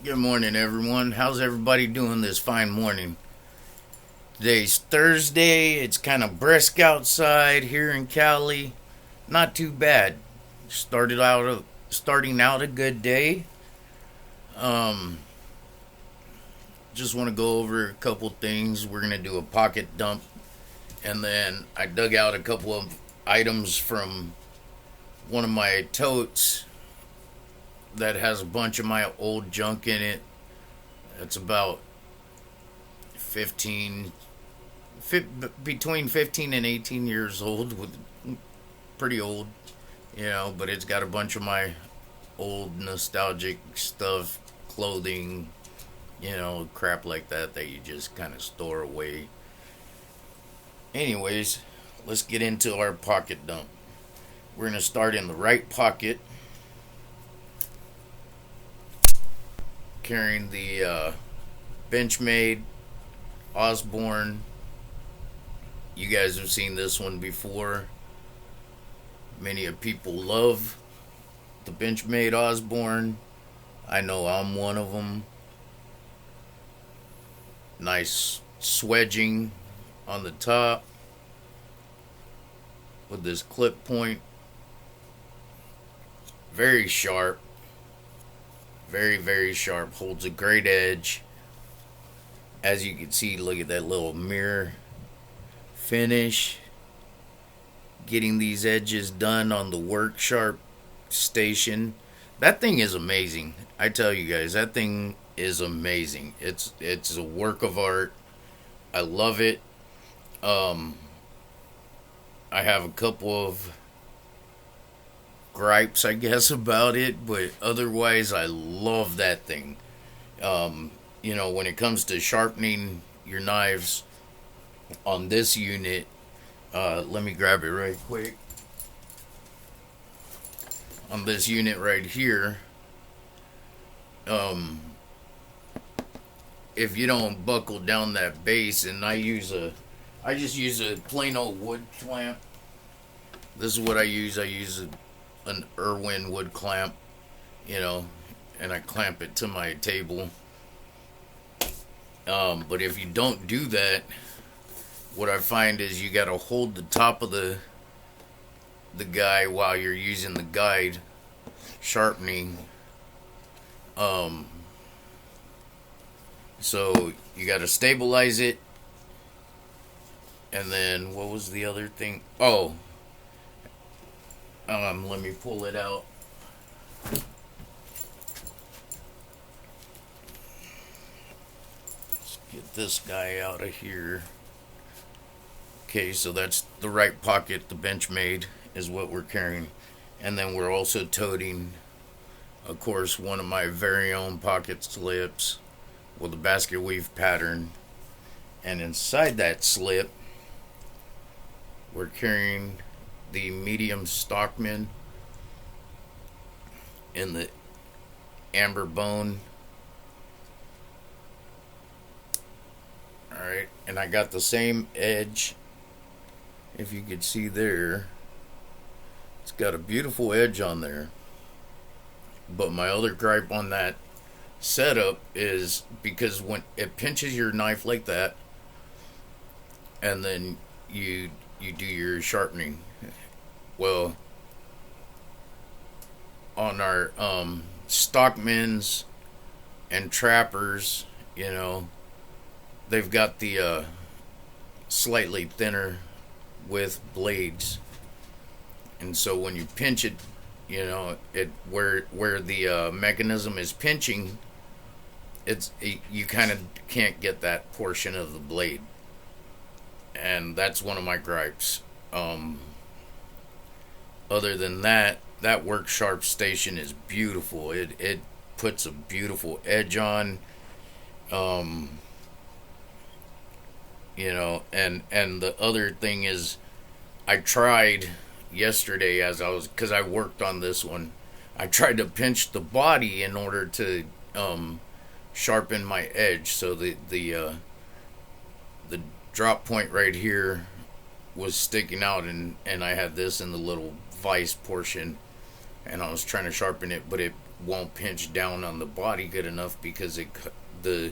Good morning, everyone. How's everybody doing this fine morning? Today's Thursday. It's kind of brisk outside here in Cali. Not too bad. Starting out a good day. Um, just want to go over a couple things. We're gonna do a pocket dump, and then I dug out a couple of items from one of my totes that has a bunch of my old junk in it. It's about 15 between 15 and 18 years old, with pretty old, but it's got a bunch of my old nostalgic stuff, clothing, crap like that you just kind of store away. Anyways, let's get into our pocket dump. We're going to start in the right pocket, carrying the Benchmade Osborne. You guys have seen this one before. Many of people love the Benchmade Osborne. I know I'm one of them. Nice swedging on the top with this clip point. Very sharp. Very, very sharp. Holds a great edge. As you can see, look at that little mirror finish. Getting these edges done on the work sharp station. That thing is amazing. I tell you guys, that thing is amazing. It's a work of art. I love it. Um, I have a couple of gripes, I guess, about it, but otherwise, I love that thing. When it comes to sharpening your knives on this unit, let me grab it right quick. On this unit right here, um, if you don't buckle down that base, and I just use a plain old wood clamp. This is what I use. I use an Irwin wood clamp, you know, and I clamp it to my table. But if you don't do that, what I find is you got to hold the top of the guy while you're using the guide sharpening. Um, so you got to stabilize it, and then what was the other thing? Oh, let me pull it out. Let's get this guy out of here. Okay, so that's the right pocket the Benchmade is what we're carrying. And then we're also toting, of course, one of my very own pocket slips with a basket weave pattern. And inside that slip, we're carrying the medium Stockman in the amber bone. Alright, and I got the same edge. If you could see there, it's got a beautiful edge on there. But my other gripe on that setup is because when it pinches your knife like that, and then you do your sharpening. Well, on our Stockmans and Trappers, they've got the slightly thinner with blades, and so when you pinch it, it where the mechanism is pinching, you kind of can't get that portion of the blade, and that's one of my gripes. Other than that, that work sharp station is beautiful. It puts a beautiful edge on. Um, and the other thing is, I tried yesterday because I worked on this one. I tried to pinch the body in order to sharpen my edge. So the drop point right here was sticking out, and I had this in the little vise portion, and I was trying to sharpen it, but it won't pinch down on the body good enough because the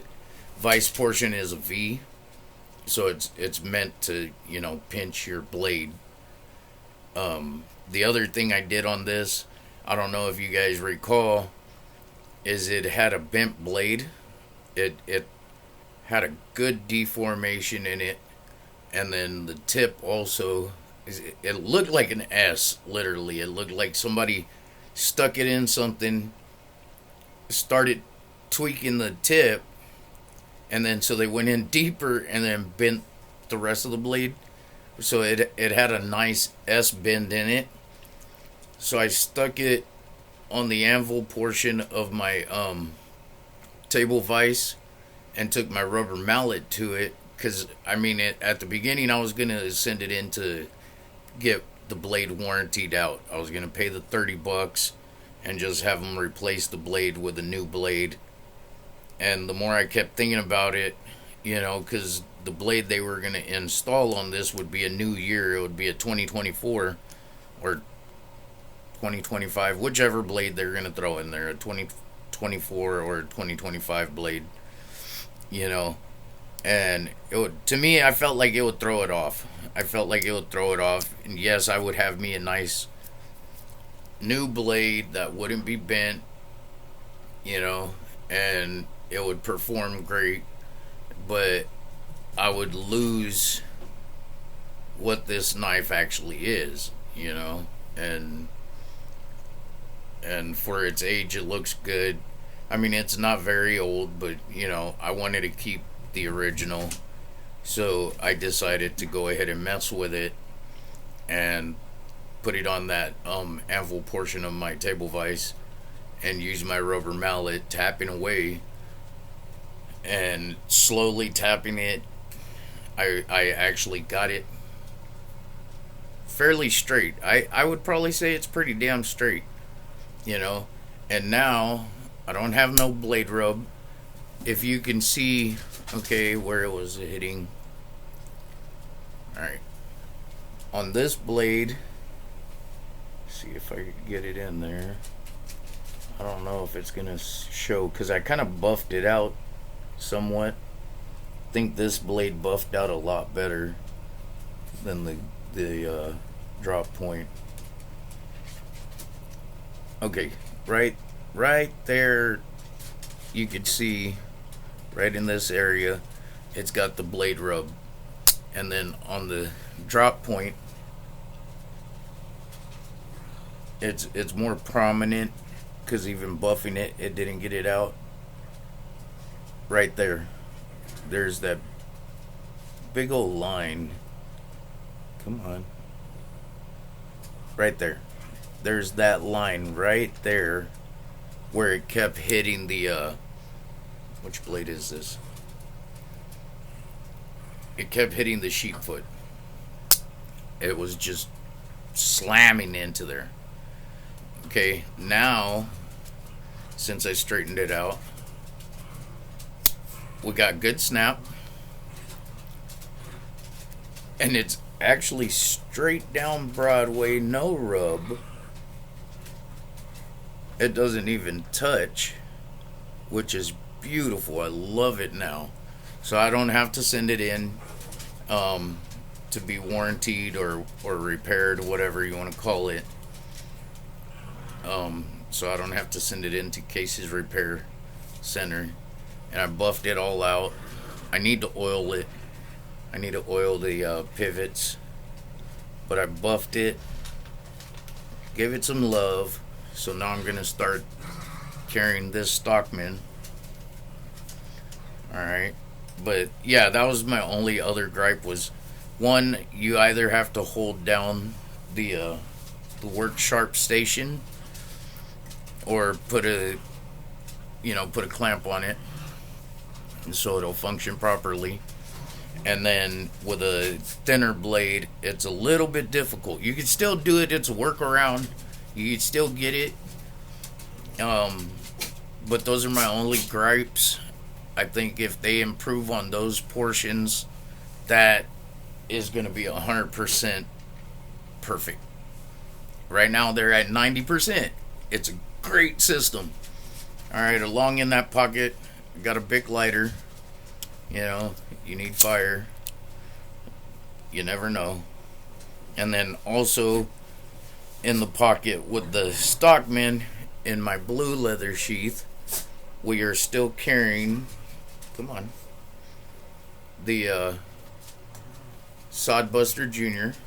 vice portion is a V, so it's meant to pinch your blade. The other thing I did on this, I don't know if you guys recall, is it had a bent blade. It had a good deformation in it, and then the tip also, it looked like an S. Literally, it looked like somebody stuck it in something, started tweaking the tip, and then so they went in deeper and then bent the rest of the blade. So it had a nice S bend in it. So I stuck it on the anvil portion of my table vise and took my rubber mallet to it, because at the beginning I was gonna send it in to get the blade warrantied out. I was gonna pay the $30 and just have them replace the blade with a new blade. And the more I kept thinking about it, because the blade they were gonna install on this would be a new year. It would be a 2024 or 2025, whichever blade they're gonna throw in there, a 2024 or 2025 blade. And to me, I felt like it would throw it off. And yes, I would have me a nice new blade that wouldn't be bent, and it would perform great, but I would lose what this knife actually is, and for its age, it looks good. It's not very old, but I wanted to keep the original, so I decided to go ahead and mess with it and put it on that anvil portion of my table vise and use my rubber mallet, tapping away and slowly tapping it. I actually got it fairly straight. I would probably say it's pretty damn straight, and now I don't have no blade rub. If you can see, okay, where it was hitting. Alright. On this blade, see if I can get it in there. I don't know if it's gonna show, because I kind of buffed it out somewhat. I think this blade buffed out a lot better than the drop point. Okay, right there, you could see right in this area, it's got the blade rub, and then on the drop point, it's more prominent, because even buffing it didn't get it out. Right there's that big old line. Come on. Right there's that line right there where it kept hitting the which blade is this? It kept hitting the sheep foot. It was just slamming into there. Okay, now since I straightened it out, we got good snap, and it's actually straight down Broadway, no rub. It doesn't even touch, which is beautiful. I love it now. So I don't have to send it in to be warranted or repaired, whatever you want to call it. So I don't have to send it into Case's Repair Center. And I buffed it all out. I need to oil it. I need to oil the pivots. But I buffed it. Gave it some love. So now I'm going to start carrying this Stockman. Alright. But yeah, that was my only other gripe was, one, you either have to hold down the work sharp station or put a clamp on it so it'll function properly. And then with a thinner blade, it's a little bit difficult. You can still do it. It's a workaround. You can still get it. But those are my only gripes. I think if they improve on those portions, that is going to be 100% perfect. Right now they're at 90%. It's a great system. All right, along in that pocket, I got a Bic lighter. You know, you need fire. You never know. And then also in the pocket with the Stockman in my blue leather sheath, we are still carrying, come on, the Sodbuster Jr.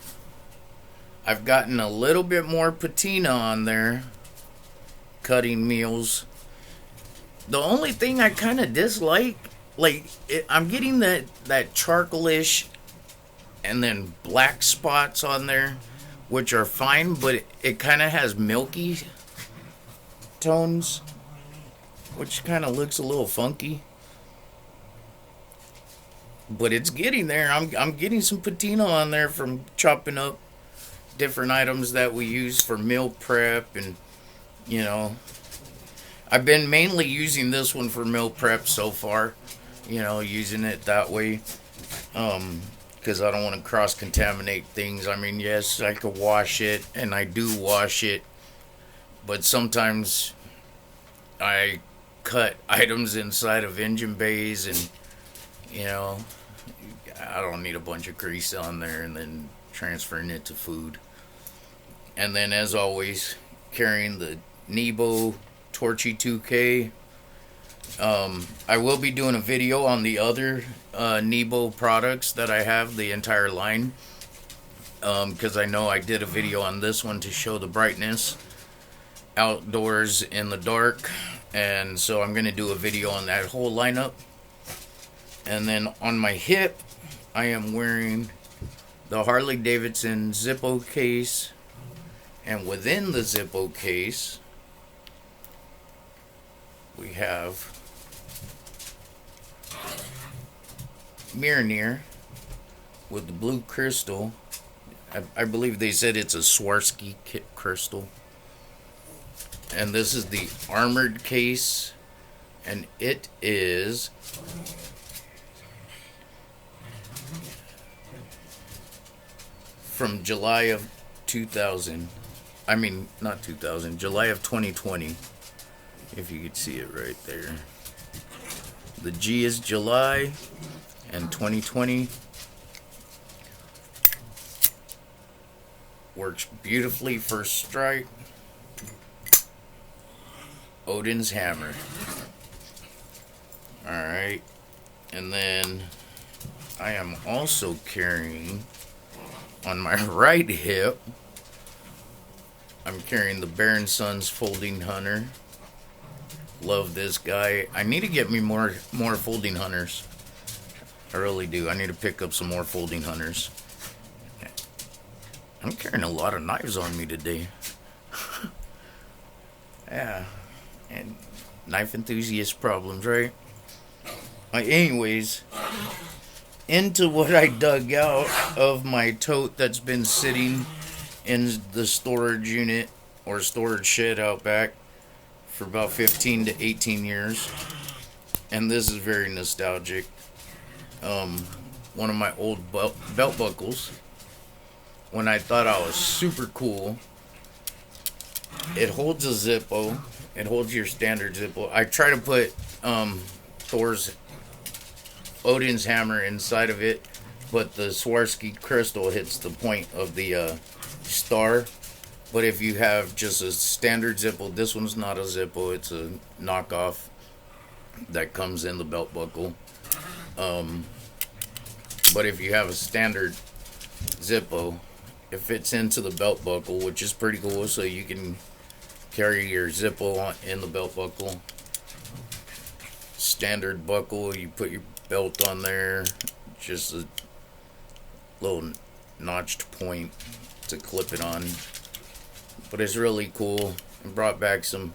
I've gotten a little bit more patina on there, cutting meals. The only thing I kind of dislike, I'm getting that charcoalish and then black spots on there, which are fine, but it kind of has milky tones, which kind of looks a little funky. But it's getting there. I'm getting some patina on there from chopping up different items that we use for meal prep, and you know, I've been mainly using this one for meal prep so far. You know, using it that way. Because I don't want to cross contaminate things. I mean, yes, I could wash it, and I do wash it, but sometimes I cut items inside of engine bays, and you know, I don't need a bunch of grease on there and then transferring it to food. And then, as always, carrying the Nebo Torchy 2K. I will be doing a video on the other Nebo products that I have, the entire line, because I know I did a video on this one to show the brightness outdoors in the dark, and so I'm going to do a video on that whole lineup. And then on my hip, I am wearing the Harley Davidson Zippo case, and within the Zippo case we have Mjolnir with the blue crystal. I believe they said it's a Swarovski crystal. And this is the armored case, and it is from July of 2000. I mean, not 2000, July of 2020. If you could see it right there. The G is July and 2020. Works beautifully for strike. Odin's hammer. Alright. And then I am also carrying on my right hip, I'm carrying the Baron Sons Folding Hunter. Love this guy. I need to get me more folding hunters. I really do. I need to pick up some more folding hunters. I'm carrying a lot of knives on me today. Yeah. And knife enthusiast problems, right? Anyways, into what I dug out of my tote that's been sitting in the storage unit or storage shed out back for about 15 to 18 years. And this is very nostalgic. One of my old belt buckles. When I thought I was super cool. It holds a Zippo. It holds your standard Zippo. I try to put Thor's Odin's hammer inside of it, but the Swarovski crystal hits the point of the star. But if you have just a standard Zippo, this one's not a Zippo, it's a knockoff that comes in the belt buckle. But if you have a standard Zippo, it fits into the belt buckle, which is pretty cool, so you can carry your Zippo in the belt buckle. Standard buckle, you put your belt on there, just a little notched point to clip it on. But it's really cool. It brought back some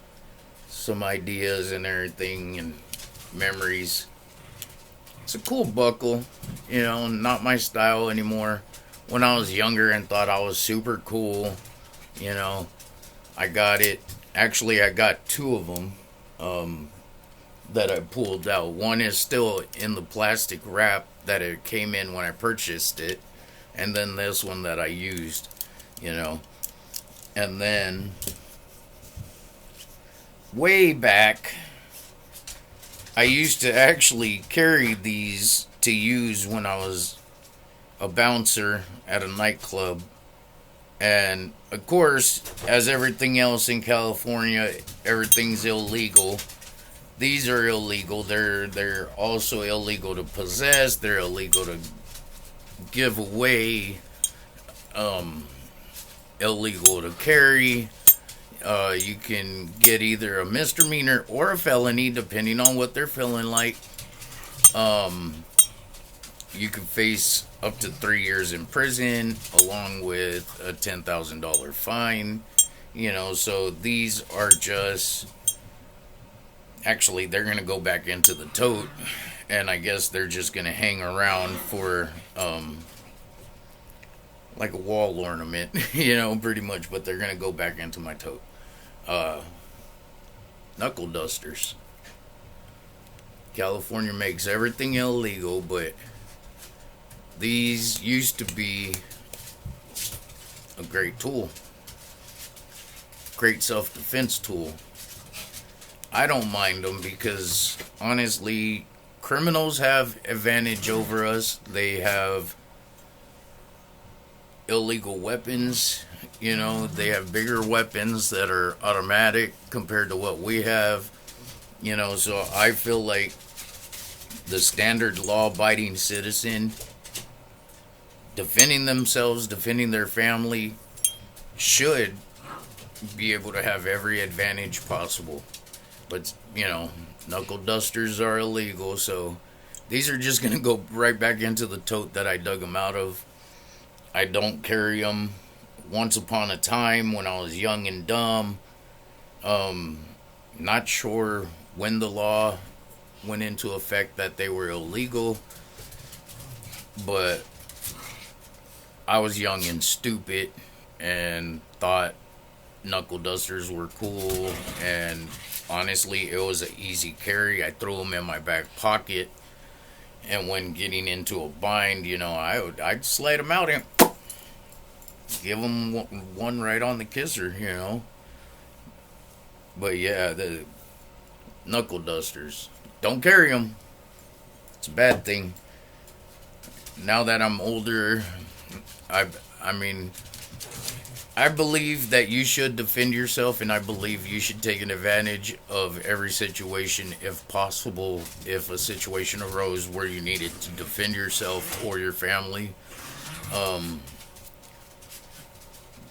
ideas and everything and memories. It's a cool buckle, you know, not my style anymore. When I was younger and thought I was super cool, you know, I got it. Actually, I got two of them that I pulled out. One is still in the plastic wrap that it came in when I purchased it. And then this one that I used, you know. And then way back, I used to actually carry these to use when I was a bouncer at a nightclub. And of course, as everything else in California, everything's illegal. These are illegal. They're also illegal to possess. They're illegal to give away. Um, Illegal to carry. You can get either a misdemeanor or a felony, depending on what they're feeling like. Um, you can face up to 3 years in prison, along with a $10,000 fine. So these are just actually they're gonna go back into the tote, and I guess they're just gonna hang around for like a wall ornament, pretty much. But they're gonna go back into my tote. Uh, Knuckle dusters. California makes everything illegal, but these used to be a great tool, great self-defense tool. I don't mind them because honestly, criminals have advantage over us. They have illegal weapons. They have bigger weapons that are automatic compared to what we have. So I feel like the standard law-abiding citizen defending themselves, defending their family, should be able to have every advantage possible. But, knuckle dusters are illegal, so these are just going to go right back into the tote that I dug them out of. I don't carry them. Once upon a time, when I was young and dumb, not sure when the law went into effect that they were illegal, but I was young and stupid and thought knuckle dusters were cool, and honestly, it was an easy carry. I threw them in my back pocket, and when getting into a bind, I'd slide them out and give them one right on the kisser. But yeah, the knuckle dusters, don't carry them. It's a bad thing. Now that I'm older, I mean, I believe that you should defend yourself, and I believe you should take an advantage of every situation if possible. If a situation arose where you needed to defend yourself or your family,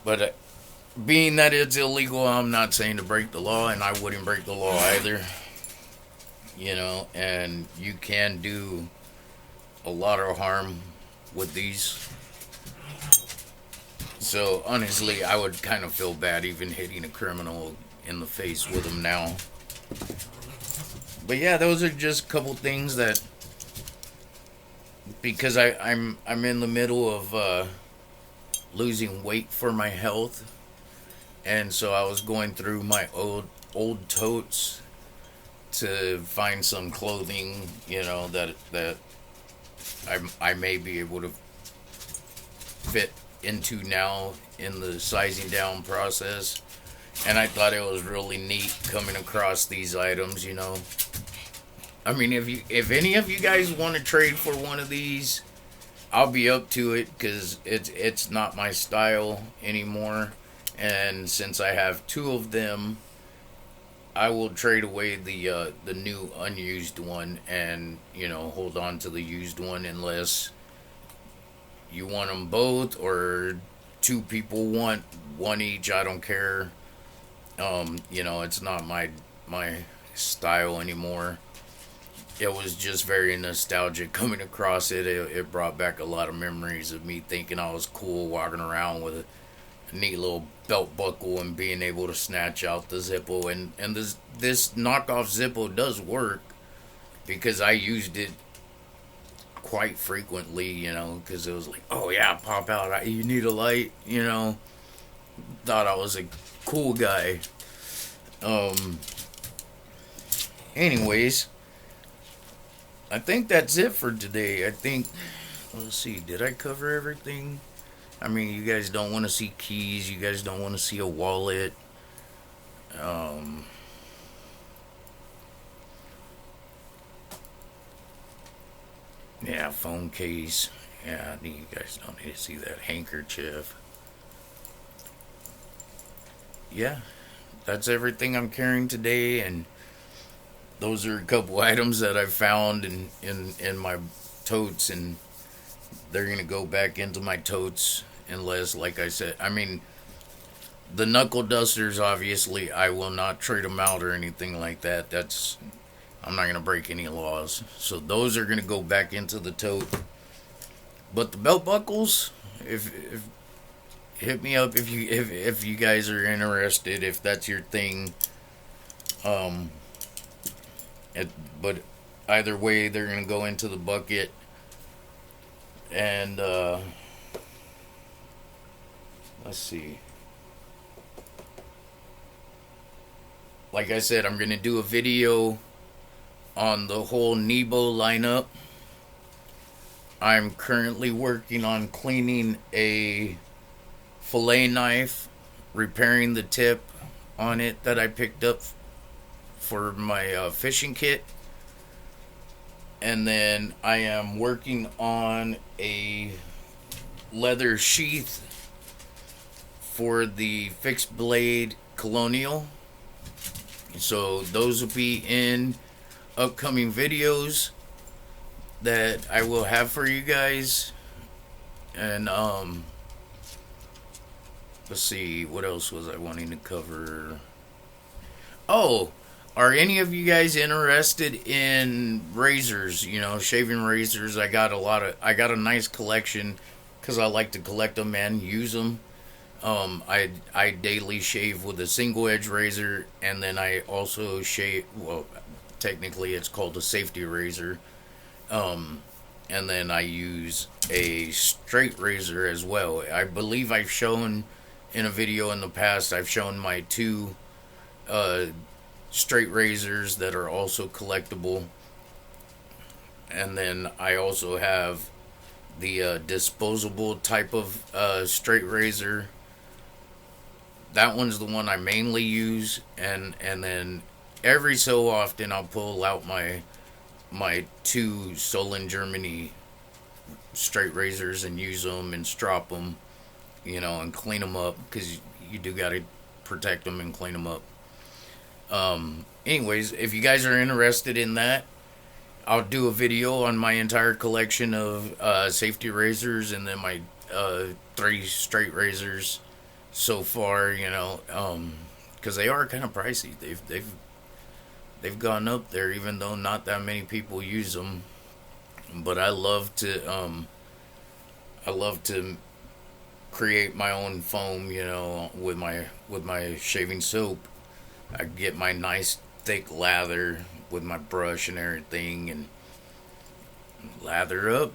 but being that it's illegal, I'm not saying to break the law, and I wouldn't break the law either. And you can do a lot of harm with these. So honestly, I would kind of feel bad even hitting a criminal in the face with them now. But yeah, those are just a couple things that, because I'm in the middle of losing weight for my health, and so I was going through my old totes to find some clothing, that I may be able to fit into now in the sizing down process. And I thought it was really neat coming across these items. I mean, if any of you guys want to trade for one of these, I'll be up to it, because it's not my style anymore. And since I have two of them, I will trade away the new unused one, and hold on to the used one, unless you want them both, or two people want one each. I don't care. It's not my style anymore. It was just very nostalgic coming across it. It brought back a lot of memories of me thinking I was cool, walking around with a neat little belt buckle and being able to snatch out the Zippo. And this knockoff Zippo does work, because I used it quite frequently, because it was like, oh yeah, pop out, you need a light, thought I was a cool guy. Anyways, I think that's it for today. Let's see, did I cover everything? I mean, you guys don't want to see keys, you guys don't want to see a wallet. Yeah, phone case. Yeah, you guys don't need to see that handkerchief. Yeah, that's everything I'm carrying today, and those are a couple items that I found in my totes, and they're gonna go back into my totes unless, like I said, I mean, the knuckle dusters. Obviously, I will not trade them out or anything like that. That's I'm not gonna break any laws, so those are gonna go back into the tote. But the belt buckles, if hit me up if you guys are interested, if that's your thing. Um, it, but either way, they're gonna go into the bucket, and let's see. Like I said, I'm gonna do a video on the whole Nebo lineup. I'm currently working on cleaning a fillet knife, repairing the tip on it that I picked up for my fishing kit. And then I am working on a leather sheath for the fixed blade Colonial. So those will be in upcoming videos that I will have for you guys. And let's see, what else was I wanting to cover? Oh, are any of you guys interested in razors? You know, shaving razors. I got a nice collection because I like to collect them and use them. I daily shave with a single edge razor, and then I also shave. Well, technically, it's called a safety razor. Um, and then I use a straight razor as well. I believe I've shown in a video in the past. I've shown my two uh, straight razors that are also collectible, and then I also have the disposable type of straight razor. That one's the one I mainly use, and then every so often I'll pull out my two Solon Germany straight razors and use them and strop them, you know, and clean them up because you do got to protect them and clean them up. Anyways, if you guys are interested in that, I'll do a video on my entire collection of safety razors and then my three straight razors so far. You know, because they are kind of pricey. They've gone up there, even though not that many people use them. But I love to create my own foam. You know, with my shaving soap. I get my nice thick lather with my brush and everything, and lather up.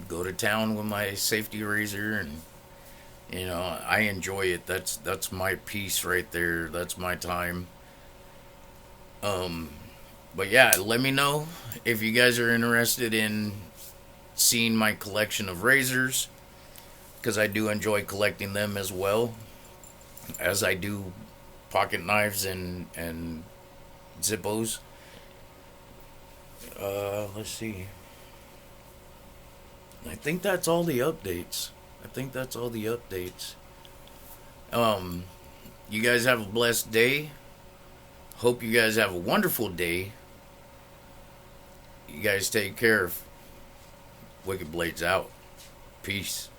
Go to town with my safety razor, and you know I enjoy it. That's my piece right there. That's my time. Um, but yeah, let me know if you guys are interested in seeing my collection of razors, because I do enjoy collecting them as well as I do pocket knives and Zippos. Let's see. I think that's all the updates. I think that's all the updates. Um, you guys have a blessed day. Hope you guys have a wonderful day. You guys take care. Wicked Blades out. Peace.